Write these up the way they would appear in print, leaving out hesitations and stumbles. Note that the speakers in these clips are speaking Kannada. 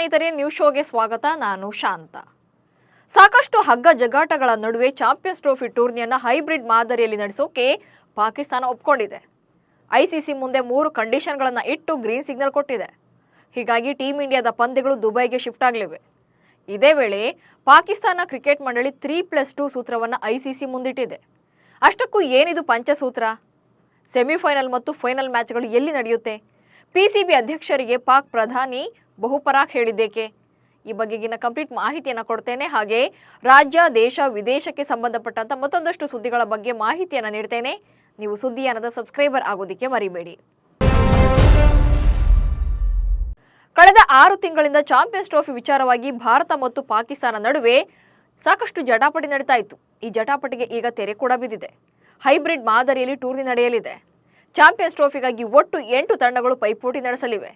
ಸ್ನೇಹಿತರೆ, ನ್ಯೂಸ್ ಶೋಗೆ ಸ್ವಾಗತ. ನಾನು ಶಾಂತ. ಸಾಕಷ್ಟು ಹಗ್ಗ ಜಗಾಟಗಳ ನಡುವೆ ಚಾಂಪಿಯನ್ಸ್ ಟ್ರೋಫಿ ಟೂರ್ನಿಯನ್ನು ಹೈಬ್ರಿಡ್ ಮಾದರಿಯಲ್ಲಿ ನಡೆಸೋಕೆ ಪಾಕಿಸ್ತಾನ ಒಪ್ಕೊಂಡಿದೆ. ಐಸಿಸಿ ಮುಂದೆ 3 ಕಂಡೀಷನ್ಗಳನ್ನು ಇಟ್ಟು ಗ್ರೀನ್ ಸಿಗ್ನಲ್ ಕೊಟ್ಟಿದೆ. ಹೀಗಾಗಿ ಟೀಮ್ ಇಂಡಿಯಾದ ಪಂದ್ಯಗಳು ದುಬೈಗೆ ಶಿಫ್ಟ್ ಆಗಲಿವೆ. ಇದೇ ವೇಳೆ ಪಾಕಿಸ್ತಾನ ಕ್ರಿಕೆಟ್ ಮಂಡಳಿ 3+2 ಸೂತ್ರವನ್ನು ಐಸಿಸಿ ಮುಂದಿಟ್ಟಿದೆ. ಅಷ್ಟಕ್ಕೂ ಏನಿದು ಪಂಚಸೂತ್ರ? ಸೆಮಿಫೈನಲ್ ಮತ್ತು ಫೈನಲ್ ಮ್ಯಾಚ್ಗಳು ಎಲ್ಲಿ ನಡೆಯುತ್ತೆ? ಪಿಸಿಬಿ ಅಧ್ಯಕ್ಷರಿಗೆ ಪಾಕ್ ಪ್ರಧಾನಿ ಬಹುಪರಾಕ್ ಹೇಳಿದ್ದೇಕೆ? ಈ ಬಗೆಗಿನ ಕಂಪ್ಲೀಟ್ ಮಾಹಿತಿಯನ್ನು ಕೊಡ್ತೇನೆ. ಹಾಗೆ ರಾಜ್ಯ, ದೇಶ, ವಿದೇಶಕ್ಕೆ ಸಂಬಂಧಪಟ್ಟಂತ ಮತ್ತೊಂದಷ್ಟು ಸುದ್ದಿಗಳ ಬಗ್ಗೆ ಮಾಹಿತಿಯನ್ನು ನೀಡ್ತೇನೆ. ನೀವು ಸುದ್ದಿಯಾನದ ಸಬ್ಸ್ಕ್ರೈಬರ್ ಆಗೋದಕ್ಕೆ ಮರಿಬೇಡಿ. ಕಳೆದ 6 ತಿಂಗಳಿಂದ ಚಾಂಪಿಯನ್ಸ್ ಟ್ರೋಫಿ ವಿಚಾರವಾಗಿ ಭಾರತ ಮತ್ತು ಪಾಕಿಸ್ತಾನ ನಡುವೆ ಸಾಕಷ್ಟು ಜಟಾಪಟಿ ನಡೀತಾ ಇತ್ತು. ಈ ಜಟಾಪಟಿಗೆ ಈಗ ತೆರೆ ಕೂಡ ಬಿದ್ದಿದೆ. ಹೈಬ್ರಿಡ್ ಮಾದರಿಯಲ್ಲಿ ಟೂರ್ನಿ ನಡೆಯಲಿದೆ. ಚಾಂಪಿಯನ್ಸ್ ಟ್ರೋಫಿಗಾಗಿ ಒಟ್ಟು 8 ತಂಡಗಳು ಪೈಪೋಟಿ ನಡೆಸಲಿವೆ.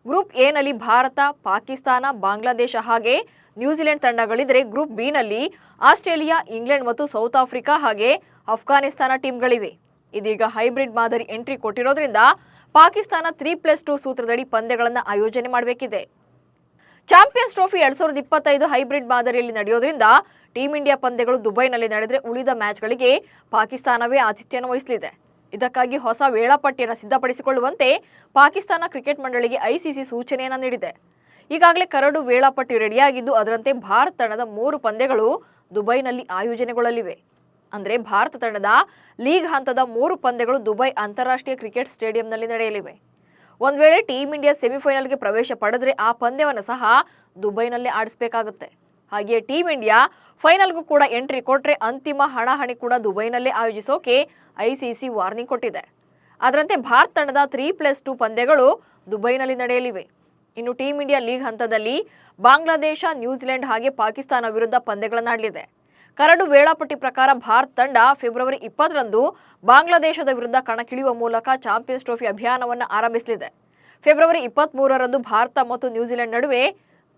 ಗ್ರೂಪ್ ಎ ನಲ್ಲಿ ಭಾರತ, ಪಾಕಿಸ್ತಾನ, ಬಾಂಗ್ಲಾದೇಶ ಹಾಗೆ ನ್ಯೂಜಿಲೆಂಡ್ ತಂಡಗಳಿದ್ರೆ, ಗ್ರೂಪ್ ಬಿ ನಲ್ಲಿ ಆಸ್ಟ್ರೇಲಿಯಾ, ಇಂಗ್ಲೆಂಡ್ ಮತ್ತು ಸೌತ್ ಆಫ್ರಿಕಾ ಹಾಗೆ ಅಫ್ಘಾನಿಸ್ತಾನ ಟೀಮ್ಗಳಿವೆ. ಇದೀಗ ಹೈಬ್ರಿಡ್ ಮಾದರಿ ಎಂಟ್ರಿ ಕೊಟ್ಟಿರೋದ್ರಿಂದ ಪಾಕಿಸ್ತಾನ 3+2 ಸೂತ್ರದಡಿ ಪಂದ್ಯಗಳನ್ನು ಆಯೋಜನೆ ಮಾಡಬೇಕಿದೆ. ಚಾಂಪಿಯನ್ಸ್ ಟ್ರೋಫಿ 2025 ಹೈಬ್ರಿಡ್ ಮಾದರಿಯಲ್ಲಿ ನಡೆಯೋದ್ರಿಂದ ಟೀಮ್ ಇಂಡಿಯಾ ಪಂದ್ಯಗಳು ದುಬೈನಲ್ಲಿ ನಡೆದರೆ ಉಳಿದ ಮ್ಯಾಚ್ಗಳಿಗೆ ಪಾಕಿಸ್ತಾನವೇ ಆತಿಥ್ಯವನ್ನು ವಹಿಸಲಿದೆ. ಇದಕ್ಕಾಗಿ ಹೊಸ ವೇಳಾಪಟ್ಟಿಯನ್ನು ಸಿದ್ಧಪಡಿಸಿಕೊಳ್ಳುವಂತೆ ಪಾಕಿಸ್ತಾನ ಕ್ರಿಕೆಟ್ ಮಂಡಳಿಗೆ ಐಸಿಸಿ ಸೂಚನೆಯನ್ನು ನೀಡಿದೆ. ಈಗಾಗಲೇ ಕರಡು ವೇಳಾಪಟ್ಟಿ ರೆಡಿಯಾಗಿದ್ದು, ಅದರಂತೆ ಭಾರತ ತಂಡದ 3 ಪಂದ್ಯಗಳು ದುಬೈನಲ್ಲಿ ಆಯೋಜನೆಗೊಳ್ಳಲಿವೆ. ಅಂದರೆ ಭಾರತ ತಂಡದ ಲೀಗ್ ಹಂತದ 3 ಪಂದ್ಯಗಳು ದುಬೈ ಅಂತಾರಾಷ್ಟ್ರೀಯ ಕ್ರಿಕೆಟ್ ಸ್ಟೇಡಿಯಂನಲ್ಲಿ ನಡೆಯಲಿವೆ. ಒಂದು ವೇಳೆ ಟೀಮ್ ಇಂಡಿಯಾ ಸೆಮಿಫೈನಲ್ಗೆ ಪ್ರವೇಶ ಪಡೆದರೆ ಆ ಪಂದ್ಯವನ್ನು ಸಹ ದುಬೈನಲ್ಲೇ ಆಡಿಸಬೇಕಾಗುತ್ತೆ. ಹಾಗೆಯೇ ಟೀಮ್ ಇಂಡಿಯಾ ಫೈನಲ್ಗೂ ಕೂಡ ಎಂಟ್ರಿ ಕೊಟ್ಟರೆ ಅಂತಿಮ ಹಣಾಹಣಿ ಕೂಡ ದುಬೈನಲ್ಲೇ ಆಯೋಜಿಸೋಕೆ ಐಸಿಸಿ ವಾರ್ನಿಂಗ್ ಕೊಟ್ಟಿದೆ. ಅದರಂತೆ ಭಾರತ ತಂಡದ 3+2 ಪಂದ್ಯಗಳು ದುಬೈನಲ್ಲಿ ನಡೆಯಲಿವೆ. ಇನ್ನು ಟೀಮ್ ಇಂಡಿಯಾ ಲೀಗ್ ಹಂತದಲ್ಲಿ ಬಾಂಗ್ಲಾದೇಶ, ನ್ಯೂಜಿಲೆಂಡ್ ಹಾಗೆ ಪಾಕಿಸ್ತಾನ ವಿರುದ್ಧ ಪಂದ್ಯಗಳನ್ನಾಡಲಿದೆ. ಕರಡು ವೇಳಾಪಟ್ಟಿ ಪ್ರಕಾರ ಭಾರತ ತಂಡ ಫೆಬ್ರವರಿ 20ರಂದು ಬಾಂಗ್ಲಾದೇಶದ ವಿರುದ್ಧ ಕಣಕ್ಕಿಳಿಯುವ ಮೂಲಕ ಚಾಂಪಿಯನ್ಸ್ ಟ್ರೋಫಿ ಅಭಿಯಾನವನ್ನು ಆರಂಭಿಸಲಿದೆ. ಫೆಬ್ರವರಿ 23ರಂದು ಭಾರತ ಮತ್ತು ನ್ಯೂಜಿಲೆಂಡ್ ನಡುವೆ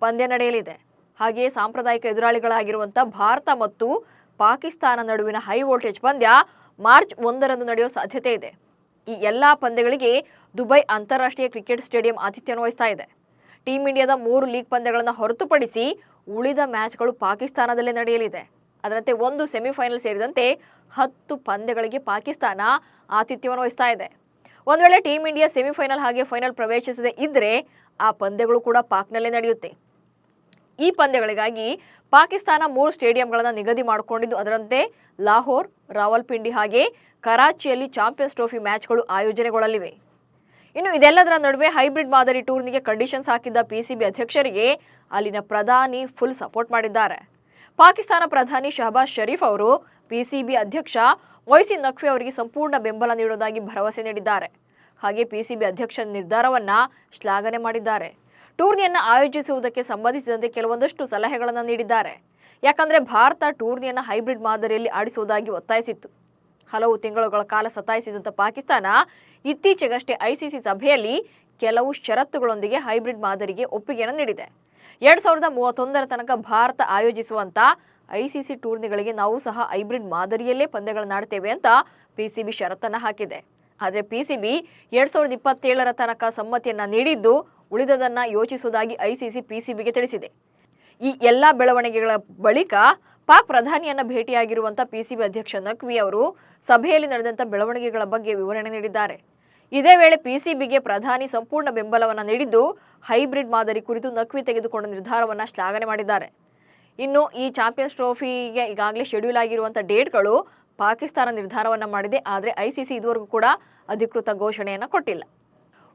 ಪಂದ್ಯ ನಡೆಯಲಿದೆ. ಹಾಗೆಯೇ ಸಾಂಪ್ರದಾಯಿಕ ಎದುರಾಳಿಗಳಾಗಿರುವಂಥ ಭಾರತ ಮತ್ತು ಪಾಕಿಸ್ತಾನ ನಡುವಿನ ಹೈ ವೋಲ್ಟೇಜ್ ಪಂದ್ಯ ಮಾರ್ಚ್ 1ರಂದು ನಡೆಯುವ ಸಾಧ್ಯತೆ ಇದೆ. ಈ ಎಲ್ಲಾ ಪಂದ್ಯಗಳಿಗೆ ದುಬೈ ಅಂತಾರಾಷ್ಟ್ರೀಯ ಕ್ರಿಕೆಟ್ ಸ್ಟೇಡಿಯಂ ಆತಿಥ್ಯವನ್ನು ವಹಿಸ್ತಾ ಇದೆ. ಟೀಮ್ ಇಂಡಿಯಾದ 3 ಲೀಗ್ ಪಂದ್ಯಗಳನ್ನು ಹೊರತುಪಡಿಸಿ ಉಳಿದ ಮ್ಯಾಚ್ಗಳು ಪಾಕಿಸ್ತಾನದಲ್ಲೇ ನಡೆಯಲಿದೆ. ಅದರಂತೆ 1 ಸೆಮಿಫೈನಲ್ ಸೇರಿದಂತೆ 10 ಪಂದ್ಯಗಳಿಗೆ ಪಾಕಿಸ್ತಾನ ಆತಿಥ್ಯವನ್ನು ವಹಿಸ್ತಾ ಇದೆ. ಒಂದು ವೇಳೆ ಟೀಮ್ ಇಂಡಿಯಾ ಸೆಮಿಫೈನಲ್ ಹಾಗೆ ಫೈನಲ್ ಪ್ರವೇಶಿಸದೇ ಇದ್ದರೆ ಆ ಪಂದ್ಯಗಳು ಕೂಡ ಪಾಕ್ನಲ್ಲೇ ನಡೆಯುತ್ತೆ. ಈ ಪಂದ್ಯಗಳಿಗಾಗಿ ಪಾಕಿಸ್ತಾನ 3 ಸ್ಟೇಡಿಯಂಗಳನ್ನು ನಿಗದಿ ಮಾಡಿಕೊಂಡಿದ್ದು, ಅದರಂತೆ ಲಾಹೋರ್, ರಾವಲ್ಪಿಂಡಿ ಹಾಗೆ ಕರಾಚಿಯಲ್ಲಿ ಚಾಂಪಿಯನ್ಸ್ ಟ್ರೋಫಿ ಮ್ಯಾಚ್ಗಳು ಆಯೋಜನೆಗೊಳ್ಳಲಿವೆ. ಇನ್ನು ಇದೆಲ್ಲದರ ನಡುವೆ ಹೈಬ್ರಿಡ್ ಮಾದರಿ ಟೂರ್ನಿಗೆ ಕಂಡೀಷನ್ಸ್ ಹಾಕಿದ್ದ ಪಿಸಿಬಿ ಅಧ್ಯಕ್ಷರಿಗೆ ಅಲ್ಲಿನ ಪ್ರಧಾನಿ ಫುಲ್ ಸಪೋರ್ಟ್ ಮಾಡಿದ್ದಾರೆ. ಪಾಕಿಸ್ತಾನ ಪ್ರಧಾನಿ ಶಹಬಾಜ್ ಶರೀಫ್ ಅವರು ಪಿಸಿಬಿ ಅಧ್ಯಕ್ಷ ಮೊಯ್ಸಿನ್ ನಖ್ವಿ ಅವರಿಗೆ ಸಂಪೂರ್ಣ ಬೆಂಬಲ ನೀಡುವುದಾಗಿ ಭರವಸೆ ನೀಡಿದ್ದಾರೆ. ಹಾಗೆ ಪಿಸಿಬಿ ಅಧ್ಯಕ್ಷ ನಿರ್ಧಾರವನ್ನ ಶ್ಲಾಘನೆ ಮಾಡಿದ್ದಾರೆ. ಟೂರ್ನಿಯನ್ನು ಆಯೋಜಿಸುವುದಕ್ಕೆ ಸಂಬಂಧಿಸಿದಂತೆ ಕೆಲವೊಂದಷ್ಟು ಸಲಹೆಗಳನ್ನು ನೀಡಿದ್ದಾರೆ. ಯಾಕಂದ್ರೆ ಭಾರತ ಟೂರ್ನಿಯನ್ನು ಹೈಬ್ರಿಡ್ ಮಾದರಿಯಲ್ಲಿ ಆಡಿಸುವುದಾಗಿ ಒತ್ತಾಯಿಸಿತ್ತು. ಹಲವು ತಿಂಗಳುಗಳ ಕಾಲ ಸತಾಯಿಸಿದಂಥ ಪಾಕಿಸ್ತಾನ ಇತ್ತೀಚೆಗಷ್ಟೇ ಐಸಿಸಿ ಸಭೆಯಲ್ಲಿ ಕೆಲವು ಷರತ್ತುಗಳೊಂದಿಗೆ ಹೈಬ್ರಿಡ್ ಮಾದರಿಗೆ ಒಪ್ಪಿಗೆಯನ್ನು ನೀಡಿದೆ. 2031ರ ತನಕ ಭಾರತ ಆಯೋಜಿಸುವಂತ ಐಸಿಸಿ ಟೂರ್ನಿಗಳಿಗೆ ನಾವು ಸಹ ಹೈಬ್ರಿಡ್ ಮಾದರಿಯಲ್ಲೇ ಪಂದ್ಯಗಳನ್ನಾಡ್ತೇವೆ ಅಂತ ಪಿಸಿಬಿ ಷರತ್ತನ್ನು ಹಾಕಿದೆ. ಆದರೆ ಪಿಸಿಬಿ 2027ರ ತನಕ ಸಮ್ಮತಿಯನ್ನ ನೀಡಿದ್ದು, ಉಳಿದದನ್ನ ಯೋಚಿಸುವುದಾಗಿ ಐಸಿಸಿ ಪಿಸಿಬಿಗೆ ತಿಳಿಸಿದೆ. ಈ ಎಲ್ಲಾ ಬೆಳವಣಿಗೆಗಳ ಬಳಿಕ ಪಾಕ್ ಪ್ರಧಾನಿಯನ್ನ ಭೇಟಿಯಾಗಿರುವಂತ ಪಿಸಿಬಿ ಅಧ್ಯಕ್ಷ ನಖ್ವಿ ಅವರು ಸಭೆಯಲ್ಲಿ ನಡೆದಂತ ಬೆಳವಣಿಗೆಗಳ ಬಗ್ಗೆ ವಿವರಣೆ ನೀಡಿದ್ದಾರೆ. ಇದೇ ವೇಳೆ ಪಿಸಿಬಿಗೆ ಪ್ರಧಾನಿ ಸಂಪೂರ್ಣ ಬೆಂಬಲವನ್ನು ನೀಡಿದ್ದು, ಹೈಬ್ರಿಡ್ ಮಾದರಿ ಕುರಿತು ನಖ್ವಿ ತೆಗೆದುಕೊಂಡ ನಿರ್ಧಾರವನ್ನು ಶ್ಲಾಘನೆ ಮಾಡಿದ್ದಾರೆ. ಇನ್ನು ಈ ಚಾಂಪಿಯನ್ಸ್ ಟ್ರೋಫಿಗೆ ಈಗಾಗಲೇ ಶೆಡ್ಯೂಲ್ ಆಗಿರುವಂಥ ಡೇಟ್ಗಳು ಪಾಕಿಸ್ತಾನ ನಿರ್ಧಾರವನ್ನು ಮಾಡಿದೆ. ಆದರೆ ಐಸಿಸಿ ಇದುವರೆಗೂ ಕೂಡ ಅಧಿಕೃತ ಘೋಷಣೆಯನ್ನು ಕೊಟ್ಟಿಲ್ಲ.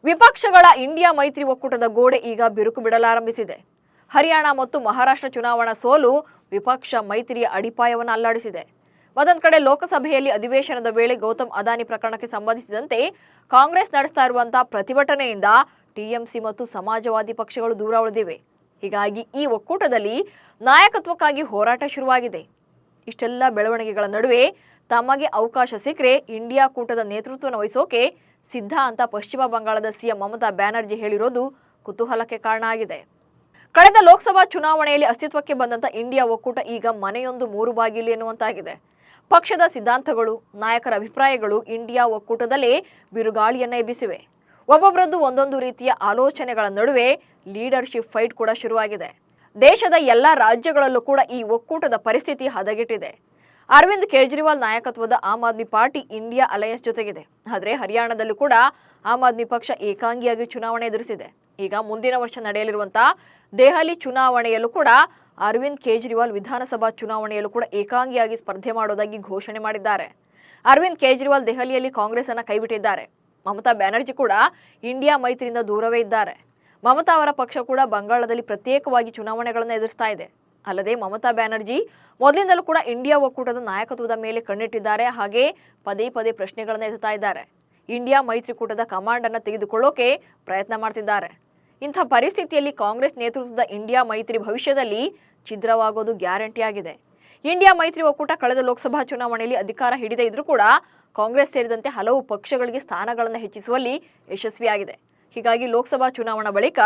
ವಿಪಕ್ಷಗಳ ಇಂಡಿಯಾ ಮೈತ್ರಿ ಒಕ್ಕೂಟದ ಗೋಡೆ ಈಗ ಬಿರುಕು ಬಿಡಲಾರಂಭಿಸಿದೆ. ಹರಿಯಾಣ ಮತ್ತು ಮಹಾರಾಷ್ಟ್ರ ಚುನಾವಣಾ ಸೋಲು ವಿಪಕ್ಷ ಮೈತ್ರಿಯ ಅಡಿಪಾಯವನ್ನು ಅಲ್ಲಾಡಿಸಿದೆ. ಮತ್ತೊಂದು ಕಡೆ ಲೋಕಸಭೆಯಲ್ಲಿ ಅಧಿವೇಶನದ ವೇಳೆ ಗೌತಮ್ ಅದಾನಿ ಪ್ರಕರಣಕ್ಕೆ ಸಂಬಂಧಿಸಿದಂತೆ ಕಾಂಗ್ರೆಸ್ ನಡೆಸ್ತಾ ಇರುವಂತಹ ಪ್ರತಿಭಟನೆಯಿಂದ ಟಿಎಂಸಿ ಮತ್ತು ಸಮಾಜವಾದಿ ಪಕ್ಷಗಳು ದೂರ ಉಳಿದಿವೆ. ಹೀಗಾಗಿ ಈ ಒಕ್ಕೂಟದಲ್ಲಿ ನಾಯಕತ್ವಕ್ಕಾಗಿ ಹೋರಾಟ ಶುರುವಾಗಿದೆ. ಇಷ್ಟೆಲ್ಲ ಬೆಳವಣಿಗೆಗಳ ನಡುವೆ ತಮಗೆ ಅವಕಾಶ ಸಿಕ್ಕರೆ ಇಂಡಿಯಾ ಕೂಟದ ನೇತೃತ್ವವನ್ನು ವಹಿಸೋಕೆ ಸಿದ್ಧ ಅಂತ ಪಶ್ಚಿಮ ಬಂಗಾಳದ ಸಿಎಂ ಮಮತಾ ಬ್ಯಾನರ್ಜಿ ಹೇಳಿರೋದು ಕುತೂಹಲಕ್ಕೆ ಕಾರಣ ಆಗಿದೆ. ಕಳೆದ ಲೋಕಸಭಾ ಚುನಾವಣೆಯಲ್ಲಿ ಅಸ್ತಿತ್ವಕ್ಕೆ ಬಂದಂತ ಇಂಡಿಯಾ ಒಕ್ಕೂಟ ಈಗ ಮನೆಯೊಂದು 3 ಬಾಗಿಲು ಎನ್ನುವಂತಾಗಿದೆ. ಪಕ್ಷದ ಸಿದ್ಧಾಂತಗಳು, ನಾಯಕರ ಅಭಿಪ್ರಾಯಗಳು ಇಂಡಿಯಾ ಒಕ್ಕೂಟದಲ್ಲೇ ಬಿರುಗಾಳಿಯನ್ನ ಎಬ್ಬಿಸಿವೆ. ಒಬ್ಬೊಬ್ಬರದ್ದು ಒಂದೊಂದು ರೀತಿಯ ಆಲೋಚನೆಗಳ ನಡುವೆ ಲೀಡರ್ಶಿಪ್ ಫೈಟ್ ಕೂಡ ಶುರುವಾಗಿದೆ. ದೇಶದ ಎಲ್ಲಾ ರಾಜ್ಯಗಳಲ್ಲೂ ಕೂಡ ಈ ಒಕ್ಕೂಟದ ಪರಿಸ್ಥಿತಿ ಹದಗೆಟ್ಟಿದೆ. ಅರವಿಂದ್ ಕೇಜ್ರಿವಾಲ್ ನಾಯಕತ್ವದ ಆಮ್ ಆದ್ಮಿ ಪಾರ್ಟಿ ಇಂಡಿಯಾ ಅಲಯನ್ಸ್ ಜೊತೆಗಿದೆ. ಆದರೆ ಹರಿಯಾಣದಲ್ಲೂ ಕೂಡ ಆಮ್ ಆದ್ಮಿ ಪಕ್ಷ ಏಕಾಂಗಿಯಾಗಿ ಚುನಾವಣೆ ಎದುರಿಸಿದೆ. ಈಗ ಮುಂದಿನ ವರ್ಷ ನಡೆಯಲಿರುವಂತಹ ದೆಹಲಿ ಚುನಾವಣೆಯಲ್ಲೂ ಕೂಡ ಅರವಿಂದ್ ಕೇಜ್ರಿವಾಲ್ ವಿಧಾನಸಭಾ ಚುನಾವಣೆಯಲ್ಲೂ ಕೂಡ ಏಕಾಂಗಿಯಾಗಿ ಸ್ಪರ್ಧೆ ಮಾಡೋದಾಗಿ ಘೋಷಣೆ ಮಾಡಿದ್ದಾರೆ. ಅರವಿಂದ್ ಕೇಜ್ರಿವಾಲ್ ದೆಹಲಿಯಲ್ಲಿ ಕಾಂಗ್ರೆಸ್ ಅನ್ನ ಕೈಬಿಟ್ಟಿದ್ದಾರೆ. ಮಮತಾ ಬ್ಯಾನರ್ಜಿ ಕೂಡ ಇಂಡಿಯಾ ಮೈತ್ರಿಯಿಂದ ದೂರವೇ ಇದ್ದಾರೆ. ಮಮತಾ ಅವರ ಪಕ್ಷ ಕೂಡ ಬಂಗಾಳದಲ್ಲಿ ಪ್ರತ್ಯೇಕವಾಗಿ ಚುನಾವಣೆಗಳನ್ನು ಎದುರಿಸ್ತಾ ಇದೆ. ಅಲ್ಲದೆ ಮಮತಾ ಬ್ಯಾನರ್ಜಿ ಮೊದಲಿಂದಲೂ ಕೂಡ ಇಂಡಿಯಾ ಒಕ್ಕೂಟದ ನಾಯಕತ್ವದ ಮೇಲೆ ಕಣ್ಣಿಟ್ಟಿದ್ದಾರೆ. ಹಾಗೆ ಪದೇ ಪದೇ ಪ್ರಶ್ನೆಗಳನ್ನು ಎತ್ತುತ್ತಾ ಇದ್ದಾರೆ. ಇಂಡಿಯಾ ಮೈತ್ರಿಕೂಟದ ಕಮಾಂಡ್ ಅನ್ನು ತೆಗೆದುಕೊಳ್ಳೋಕೆ ಪ್ರಯತ್ನ ಮಾಡ್ತಿದ್ದಾರೆ. ಇಂಥ ಪರಿಸ್ಥಿತಿಯಲ್ಲಿ ಕಾಂಗ್ರೆಸ್ ನೇತೃತ್ವದ ಇಂಡಿಯಾ ಮೈತ್ರಿ ಭವಿಷ್ಯದಲ್ಲಿ ಛಿದ್ರವಾಗೋದು ಗ್ಯಾರಂಟಿ ಆಗಿದೆ. ಇಂಡಿಯಾ ಮೈತ್ರಿ ಒಕ್ಕೂಟ ಕಳೆದ ಲೋಕಸಭಾ ಚುನಾವಣೆಯಲ್ಲಿ ಅಧಿಕಾರ ಹಿಡಿದೇ ಇದ್ರೂ ಕೂಡ ಕಾಂಗ್ರೆಸ್ ಸೇರಿದಂತೆ ಹಲವು ಪಕ್ಷಗಳಿಗೆ ಸ್ಥಾನಗಳನ್ನು ಹೆಚ್ಚಿಸುವಲ್ಲಿ ಯಶಸ್ವಿಯಾಗಿದೆ. ಹೀಗಾಗಿ ಲೋಕಸಭಾ ಚುನಾವಣಾ ಬಳಿಕ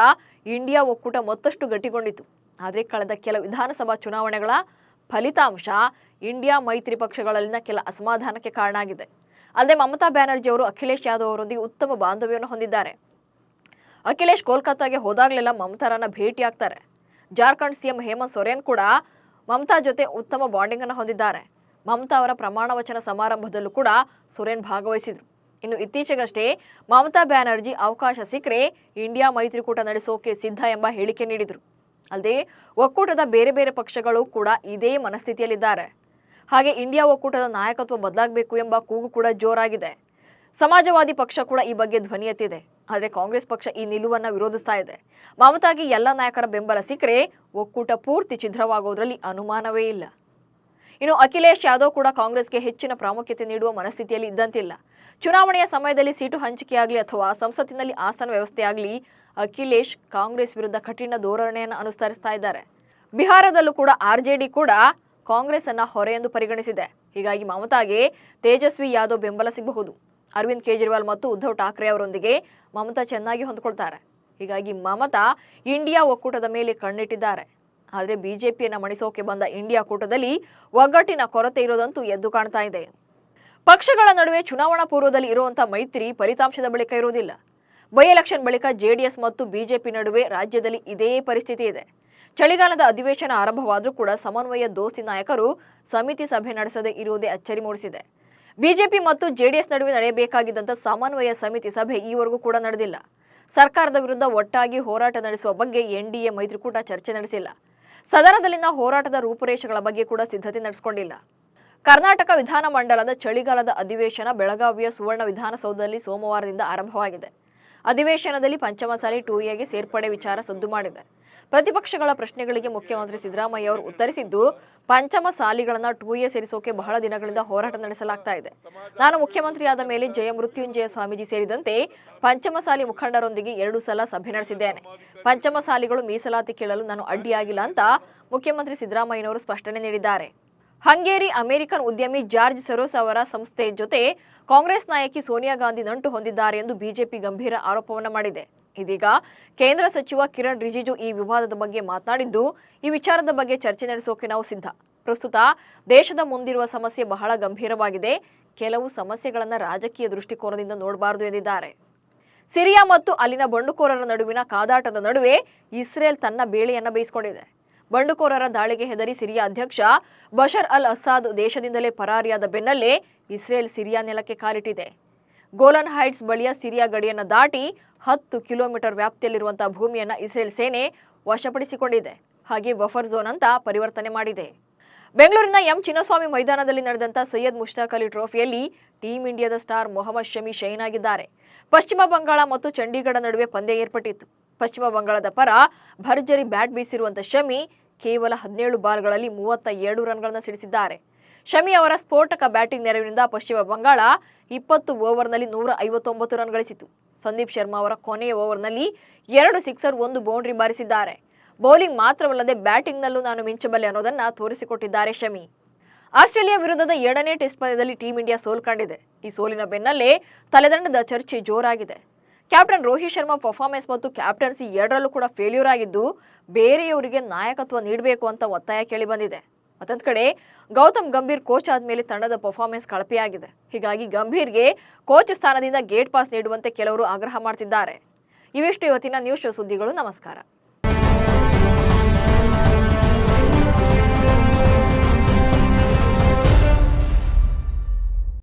ಇಂಡಿಯಾ ಒಕ್ಕೂಟ ಮತ್ತಷ್ಟು ಗಟ್ಟಿಗೊಂಡಿತು. ಆದರೆ ಕಳೆದ ಕೆಲ ವಿಧಾನಸಭಾ ಚುನಾವಣೆಗಳ ಫಲಿತಾಂಶ ಇಂಡಿಯಾ ಮೈತ್ರಿ ಪಕ್ಷಗಳಲ್ಲಿನ ಕೆಲ ಅಸಮಾಧಾನಕ್ಕೆ ಕಾರಣ ಆಗಿದೆ. ಅಲ್ಲದೆ ಮಮತಾ ಬ್ಯಾನರ್ಜಿ ಅವರು ಅಖಿಲೇಶ್ ಯಾದವ್ ಅವರೊಂದಿಗೆ ಉತ್ತಮ ಬಾಂಧವ್ಯವನ್ನು ಹೊಂದಿದ್ದಾರೆ. ಅಖಿಲೇಶ್ ಕೋಲ್ಕತ್ತಾಗೆ ಹೋದಾಗಲೆಲ್ಲ ಮಮತಾರನ್ನ ಭೇಟಿ ಆಗ್ತಾರೆ. ಜಾರ್ಖಂಡ್ ಸಿಎಂ ಹೇಮಂತ್ ಸೊರೇನ್ ಕೂಡ ಮಮತಾ ಜೊತೆ ಉತ್ತಮ ಬಾಂಡಿಂಗ್ ಅನ್ನು ಹೊಂದಿದ್ದಾರೆ. ಮಮತಾ ಅವರ ಪ್ರಮಾಣ ವಚನ ಸಮಾರಂಭದಲ್ಲೂ ಕೂಡ ಸೊರೇನ್ ಭಾಗವಹಿಸಿದ್ರು. ಇನ್ನು ಇತ್ತೀಚೆಗಷ್ಟೇ ಮಮತಾ ಬ್ಯಾನರ್ಜಿ ಅವಕಾಶ ಸಿಕ್ಕರೆ ಇಂಡಿಯಾ ಮೈತ್ರಿಕೂಟ ನಡೆಸೋಕೆ ಸಿದ್ಧ ಎಂಬ ಹೇಳಿಕೆ ನೀಡಿದ್ರು. ಅಲ್ಲದೆ ಒಕ್ಕೂಟದ ಬೇರೆ ಬೇರೆ ಪಕ್ಷಗಳು ಕೂಡ ಇದೇ ಮನಸ್ಥಿತಿಯಲ್ಲಿದ್ದಾರೆ. ಹಾಗೆ ಇಂಡಿಯಾ ಒಕ್ಕೂಟದ ನಾಯಕತ್ವ ಬದಲಾಗಬೇಕು ಎಂಬ ಕೂಗು ಕೂಡ ಜೋರಾಗಿದೆ. ಸಮಾಜವಾದಿ ಪಕ್ಷ ಕೂಡ ಈ ಬಗ್ಗೆ ಧ್ವನಿ ಎತ್ತಿದೆ. ಆದರೆ ಕಾಂಗ್ರೆಸ್ ಪಕ್ಷ ಈ ನಿಲುವನ್ನ ವಿರೋಧಿಸ್ತಾ ಇದೆ. ಮಮತಾಗೆ ಎಲ್ಲ ನಾಯಕರ ಬೆಂಬಲ ಸಿಕ್ಕರೆ ಒಕ್ಕೂಟ ಪೂರ್ತಿ ಛಿದ್ರವಾಗೋದ್ರಲ್ಲಿ ಅನುಮಾನವೇ ಇಲ್ಲ. ಇನ್ನು ಅಖಿಲೇಶ್ ಯಾದವ್ ಕೂಡ ಕಾಂಗ್ರೆಸ್ಗೆ ಹೆಚ್ಚಿನ ಪ್ರಾಮುಖ್ಯತೆ ನೀಡುವ ಮನಸ್ಥಿತಿಯಲ್ಲಿ ಇದ್ದಂತಿಲ್ಲ. ಚುನಾವಣೆಯ ಸಮಯದಲ್ಲಿ ಸೀಟು ಹಂಚಿಕೆಯಾಗಲಿ ಅಥವಾ ಸಂಸತ್ತಿನಲ್ಲಿ ಆಸನ ವ್ಯವಸ್ಥೆಯಾಗಲಿ ಅಖಿಲೇಶ್ ಕಾಂಗ್ರೆಸ್ ವಿರುದ್ಧ ಕಠಿಣ ಧೋರಣೆಯನ್ನು ಅನುಸರಿಸ್ತಾ ಇದ್ದಾರೆ. ಬಿಹಾರದಲ್ಲೂ ಕೂಡ ಆರ್ಜೆಡಿ ಕೂಡ ಕಾಂಗ್ರೆಸ್ ಅನ್ನ ಹೊರೆ ಎಂದು ಪರಿಗಣಿಸಿದೆ. ಹೀಗಾಗಿ ಮಮತಾಗೆ ತೇಜಸ್ವಿ ಯಾದವ್ ಬೆಂಬಲ ಸಿಗಬಹುದು. ಅರವಿಂದ್ ಕೇಜ್ರಿವಾಲ್ ಮತ್ತು ಉದ್ಧವ್ ಠಾಕ್ರೆ ಅವರೊಂದಿಗೆ ಮಮತಾ ಚೆನ್ನಾಗಿ ಹೊಂದಿಕೊಳ್ತಾರೆ. ಹೀಗಾಗಿ ಮಮತಾ ಇಂಡಿಯಾ ಒಕ್ಕೂಟದ ಮೇಲೆ ಕಣ್ಣಿಟ್ಟಿದ್ದಾರೆ. ಆದರೆ ಬಿಜೆಪಿಯನ್ನು ಮಣಿಸೋಕೆ ಬಂದ ಇಂಡಿಯಾ ಕೂಟದಲ್ಲಿ ಒಗ್ಗಟ್ಟಿನ ಕೊರತೆ ಇರೋದಂತೂ ಎದ್ದು ಕಾಣ್ತಾ ಇದೆ. ಪಕ್ಷಗಳ ನಡುವೆ ಚುನಾವಣಾ ಪೂರ್ವದಲ್ಲಿ ಇರುವಂತಹ ಮೈತ್ರಿ ಫಲಿತಾಂಶದ ಬಳಿಕ ಇರುವುದಿಲ್ಲ. ಬೈ ಎಲೆಕ್ಷನ್ ಬಳಿಕ ಜೆಡಿಎಸ್ ಮತ್ತು ಬಿಜೆಪಿ ನಡುವೆ ರಾಜ್ಯದಲ್ಲಿ ಇದೇ ಪರಿಸ್ಥಿತಿ ಇದೆ. ಚಳಿಗಾಲದ ಅಧಿವೇಶನ ಆರಂಭವಾದರೂ ಕೂಡ ಸಮನ್ವಯ ದೋಸ್ತಿ ನಾಯಕರು ಸಮಿತಿ ಸಭೆ ನಡೆಸದೇ ಇರುವುದೇ ಅಚ್ಚರಿ ಮೂಡಿಸಿದೆ. ಬಿಜೆಪಿ ಮತ್ತು ಜೆಡಿಎಸ್ ನಡುವೆ ನಡೆಯಬೇಕಾಗಿದ್ದಂಥ ಸಮನ್ವಯ ಸಮಿತಿ ಸಭೆ ಈವರೆಗೂ ಕೂಡ ನಡೆದಿಲ್ಲ. ಸರ್ಕಾರದ ವಿರುದ್ಧ ಒಟ್ಟಾಗಿ ಹೋರಾಟ ನಡೆಸುವ ಬಗ್ಗೆ ಎನ್ಡಿಎ ಮೈತ್ರಿಕೂಟ ಚರ್ಚೆ ನಡೆಸಿಲ್ಲ. ಸದನದಲ್ಲಿನ ಹೋರಾಟದ ರೂಪುರೇಷೆಗಳ ಬಗ್ಗೆ ಕೂಡ ಸಿದ್ಧತೆ ನಡೆಸಿಕೊಂಡಿಲ್ಲ. ಕರ್ನಾಟಕ ವಿಧಾನಮಂಡಲದ ಚಳಿಗಾಲದ ಅಧಿವೇಶನ ಬೆಳಗಾವಿಯ ಸುವರ್ಣ ವಿಧಾನಸೌಧದಲ್ಲಿ ಸೋಮವಾರದಿಂದ ಆರಂಭವಾಗಿದೆ. ಅಧಿವೇಶನದಲ್ಲಿ ಪಂಚಮಸಾಲಿ 2ಎಗೆ ಸೇರ್ಪಡೆ ವಿಚಾರ ಸದ್ದು ಮಾಡಿದೆ. ಪ್ರತಿಪಕ್ಷಗಳ ಪ್ರಶ್ನೆಗಳಿಗೆ ಮುಖ್ಯಮಂತ್ರಿ ಸಿದ್ದರಾಮಯ್ಯ ಅವರು ಉತ್ತರಿಸಿದ್ದು, ಪಂಚಮಸಾಲಿಗಳನ್ನ 2ಎ ಸೇರಿಸೋಕೆ ಬಹಳ ದಿನಗಳಿಂದ ಹೋರಾಟ ನಡೆಸಲಾಗ್ತಾ ಇದೆ. ನಾನು ಮುಖ್ಯಮಂತ್ರಿಯಾದ ಮೇಲೆ ಜಯಮೃತ್ಯುಂಜಯ ಸ್ವಾಮೀಜಿ ಸೇರಿದಂತೆ ಪಂಚಮಸಾಲಿ ಮುಖಂಡರೊಂದಿಗೆ 2 ಸಲ ಸಭೆ ನಡೆಸಿದ್ದೇನೆ. ಪಂಚಮಸಾಲಿಗಳು ಮೀಸಲಾತಿ ಕೇಳಲು ನಾನು ಅಡ್ಡಿಯಾಗಿಲ್ಲ ಅಂತ ಮುಖ್ಯಮಂತ್ರಿ ಸಿದ್ದರಾಮಯ್ಯನವರು ಸ್ಪಷ್ಟನೆ ನೀಡಿದ್ದಾರೆ. ಹಂಗೇರಿ ಅಮೆರಿಕನ್ ಉದ್ಯಮಿ ಜಾರ್ಜ್ ಸೊರೋಸ್ ಅವರ ಸಂಸ್ಥೆ ಜೊತೆ ಕಾಂಗ್ರೆಸ್ ನಾಯಕಿ ಸೋನಿಯಾ ಗಾಂಧಿ ನಂಟು ಹೊಂದಿದ್ದಾರೆ ಎಂದು ಬಿಜೆಪಿ ಗಂಭೀರ ಆರೋಪವನ್ನು ಮಾಡಿದೆ. ಇದೀಗ ಕೇಂದ್ರ ಸಚಿವ ಕಿರಣ್ ರಿಜಿಜು ಈ ವಿವಾದದ ಬಗ್ಗೆ ಮಾತನಾಡಿದ್ದು, ಈ ವಿಚಾರದ ಬಗ್ಗೆ ಚರ್ಚೆ ನಡೆಸೋಕೆ ನಾವು ಸಿದ್ಧ. ಪ್ರಸ್ತುತ ದೇಶದ ಮುಂದಿರುವ ಸಮಸ್ಯೆ ಬಹಳ ಗಂಭೀರವಾಗಿದೆ. ಕೆಲವು ಸಮಸ್ಯೆಗಳನ್ನು ರಾಜಕೀಯ ದೃಷ್ಟಿಕೋನದಿಂದ ನೋಡಬಾರದು ಎಂದಿದ್ದಾರೆ. ಸಿರಿಯಾ ಮತ್ತು ಅಲ್ಲಿನ ಬಂಡುಕೋರರ ನಡುವಿನ ಕಾದಾಟದ ನಡುವೆ ಇಸ್ರೇಲ್ ತನ್ನ ಬೇಳೆಯನ್ನು ಬೇಯಿಸಿಕೊಂಡಿದೆ. ಬಂಡುಕೋರರ ದಾಳಿಗೆ ಹೆದರಿ ಸಿರಿಯಾ ಅಧ್ಯಕ್ಷ ಬಶರ್ ಅಲ್ ಅಸಾದ್ ದೇಶದಿಂದಲೇ ಪರಾರಿಯಾದ ಬೆನ್ನಲ್ಲೇ ಇಸ್ರೇಲ್ ಸಿರಿಯಾ ನೆಲಕ್ಕೆ ಕಾಲಿಟ್ಟಿದೆ. ಗೋಲನ್ ಹೈಟ್ಸ್ ಬಳಿಯ ಸಿರಿಯಾ ಗಡಿಯನ್ನು ದಾಟಿ 10 ಕಿಲೋಮೀಟರ್ ವ್ಯಾಪ್ತಿಯಲ್ಲಿರುವಂತಹ ಭೂಮಿಯನ್ನು ಇಸ್ರೇಲ್ ಸೇನೆ ವಶಪಡಿಸಿಕೊಂಡಿದೆ. ಹಾಗೆ ಬಫರ್ ಝೋನ್ ಅಂತ ಪರಿವರ್ತನೆ ಮಾಡಿದೆ. ಬೆಂಗಳೂರಿನ ಎಂ ಚಿನ್ನಸ್ವಾಮಿ ಮೈದಾನದಲ್ಲಿ ನಡೆದಂತ ಸೈಯದ್ ಮುಷ್ತಾಕ್ ಅಲಿ ಟ್ರೋಫಿಯಲ್ಲಿ ಟೀಂ ಇಂಡಿಯಾದ ಸ್ಟಾರ್ ಮೊಹಮ್ಮದ್ ಶಮಿ ಶೈನ್ ಆಗಿದ್ದಾರೆ. ಪಶ್ಚಿಮ ಬಂಗಾಳ ಮತ್ತು ಚಂಡೀಗಢ ನಡುವೆ ಪಂದ್ಯ ಏರ್ಪಟ್ಟಿತ್ತು. ಪಶ್ಚಿಮ ಬಂಗಾಳದ ಪರ ಭರ್ಜರಿ ಬ್ಯಾಟ್ ಬೀಸಿರುವಂತಹ ಶಮಿ ಕೇವಲ 17 ಬಾಲ್ಗಳಲ್ಲಿ 32 ರನ್ಗಳನ್ನು ಸಿಡಿಸಿದ್ದಾರೆ. ಶಮಿ ಅವರ ಸ್ಫೋಟಕ ಬ್ಯಾಟಿಂಗ್ ನೆರವಿನಿಂದ ಪಶ್ಚಿಮ ಬಂಗಾಳ 20 ಓವರ್ನಲ್ಲಿ 159 ರನ್ ಗಳಿಸಿತು. ಸಂದೀಪ್ ಶರ್ಮಾ ಅವರ ಕೊನೆಯ ಓವರ್ನಲ್ಲಿ 2 ಸಿಕ್ಸರ್ 1 ಬೌಂಡ್ರಿ ಬಾರಿಸಿದ್ದಾರೆ. ಬೌಲಿಂಗ್ ಮಾತ್ರವಲ್ಲದೆ ಬ್ಯಾಟಿಂಗ್ನಲ್ಲೂ ನಾನು ಮಿಂಚಬಲ್ಲೆ ಅನ್ನೋದನ್ನ ತೋರಿಸಿಕೊಟ್ಟಿದ್ದಾರೆ ಶಮಿ. ಆಸ್ಟ್ರೇಲಿಯಾ ವಿರುದ್ಧದ 2ನೇ ಟೆಸ್ಟ್ ಪಂದ್ಯದಲ್ಲಿ ಟೀಂ ಇಂಡಿಯಾ ಸೋಲು ಕಂಡಿದೆ. ಈ ಸೋಲಿನ ಬೆನ್ನಲ್ಲೇ ತಲೆದಂಡದ ಚರ್ಚೆ ಜೋರಾಗಿದೆ. ಕ್ಯಾಪ್ಟನ್ ರೋಹಿತ್ ಶರ್ಮಾ ಪರ್ಫಾರ್ಮೆನ್ಸ್ ಮತ್ತು ಕ್ಯಾಪ್ಟನ್ಸಿ ಎರಡರಲ್ಲೂ ಕೂಡ ಫೇಲ್ಯೂರ್ ಆಗಿದ್ದು, ಬೇರೆಯವರಿಗೆ ನಾಯಕತ್ವ ನೀಡಬೇಕು ಅಂತ ಒತ್ತಾಯ ಕೇಳಿ ಬಂದಿದೆ. ಮತ್ತೊಂದು ಕಡೆ ಗೌತಮ್ ಗಂಭೀರ್ ಕೋಚ್ ಆದ್ಮೇಲೆ ತಂಡದ ಪರ್ಫಾರ್ಮೆನ್ಸ್ ಕಳಪೆಯಾಗಿದೆ. ಹೀಗಾಗಿ ಗಂಭೀರ್ಗೆ ಕೋಚ್ ಸ್ಥಾನದಿಂದ ಗೇಟ್ ಪಾಸ್ ನೀಡುವಂತೆ ಕೆಲವರು ಆಗ್ರಹ ಮಾಡ್ತಿದ್ದಾರೆ. ಇವೆಷ್ಟು ಇವತ್ತಿನ ನ್ಯೂಸ್ ಶೋ ಸುದ್ದಿಗಳು. ನಮಸ್ಕಾರ.